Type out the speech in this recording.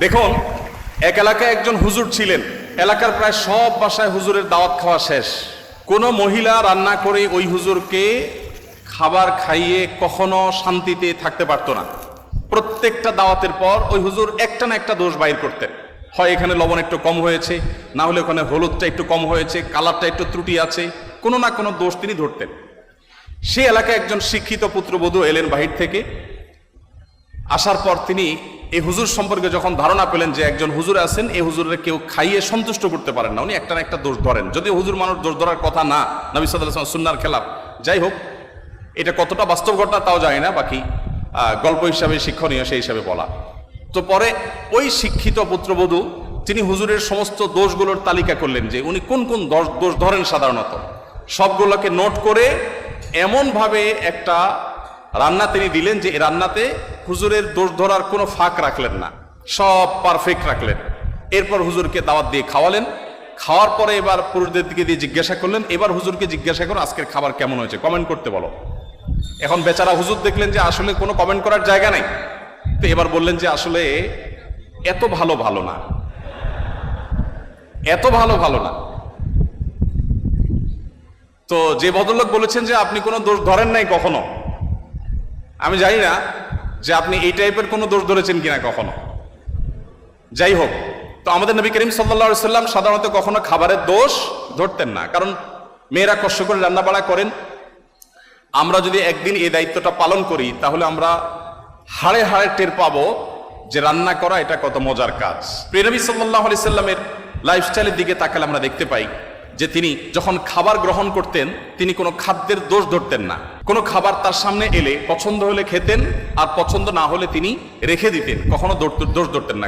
দেখুন, এক এলাকায় একজন হুজুর ছিলেন। এলাকার প্রায় সব বাসায় হুজুরের দাওয়াত খাওয়া শেষ। কোনো মহিলা রান্না করে ওই হুজুরকে খাবার খাইয়ে কখনো শান্তিতে থাকতে পারতো না। প্রত্যেকটা দাওয়াতের পর ওই হুজুর একটা না একটা দোষ বাইর করতেন। হয় এখানে লবণ একটু কম হয়েছে, না হলে ওখানে হলুদটা একটু কম হয়েছে, কালারটা একটু ত্রুটি আছে, কোনো না কোনো দোষ তিনি ধরতেন। সে এলাকায় একজন শিক্ষিত পুত্রবধূ এলেন বাহির থেকে। আসার পর তিনি এই হুজুর সম্পর্কে যখন ধারণা পেলেন যে একজন হুজুর আছেন, এই হুজুরের কেউ খাইয়ে সন্তুষ্ট করতে পারেন না, উনি একটা না একটা দোষ ধরেন। যদিও হুজুর মানুষ দোষ ধরার কথা না, নবী সাল্লাল্লাহু আলাইহি ওয়াসাল্লাম সুন্নাহর খেলাফ। যাই হোক, এটা কতটা বাস্তব ঘটনা তাও জানি না, বাকি গল্প হিসাবে শিক্ষণীয় সেই হিসাবে বলা। তো পরে ওই শিক্ষিত পুত্রবধূ তিনি হুজুরের সমস্ত দোষগুলোর তালিকা করলেন যে উনি কোন কোন দোষ ধরেন সাধারণত। সবগুলোকে নোট করে এমনভাবে একটা রান্না তিনি দিলেন যে এই রান্নাতে হুজুরের দোষ ধরার কোনো ফাঁক রাখলেন না, সব পারফেক্ট রাখলেন। এরপর হুজুরকে দাওয়াত দিয়ে খাওয়ালেন। খাওয়ার পরে এবার পুরুষদের দিকে দিয়ে জিজ্ঞাসা করলেন, এবার হুজুরকে জিজ্ঞাসা করো আজকের খাবার কেমন হয়েছে, কমেন্ট করতে বলো। এখন বেচারা হুজুর দেখলেন যে আসলে কোনো কমেন্ট করার জায়গা নেই, তো এবার বললেন যে আসলে এত ভালো না, এত ভালো না। তো যে ভদ্রলোক বলেছেন যে আপনি কোনো দোষ ধরেন নাই কখনো, আমি জানি না যে আপনি এই টাইপের কোনো দোষ ধরেছেন কিনা কখনো। যাই হোক, তো আমাদের নবী করিম সাল্লাল্লাহু আলাইহি সাল্লাম সাধারণত কখনো খাবারের দোষ ধরতেন না, কারণ মেয়েরা কষ্ট করে রান্নাবাড়া করেন। আমরা যদি একদিন এই দায়িত্বটা পালন করি তাহলে আমরা হাড়ে হাড়ে টের পাবো যে রান্না করা এটা কত মজার কাজ। প্রিয় নবী সাল্লাল্লাহু আলাইহি সাল্লামের লাইফস্টাইলের দিকে তাকালে আমরা দেখতে পাই যে তিনি যখন খাবার গ্রহণ করতেন তিনি কোনো খাদ্যের দোষ ধরতেন না। কোনো খাবার তার সামনে এলে পছন্দ হলে খেতেন, আর পছন্দ না হলে তিনি রেখে দিতেন, কখনো দোষ ধরতেন না।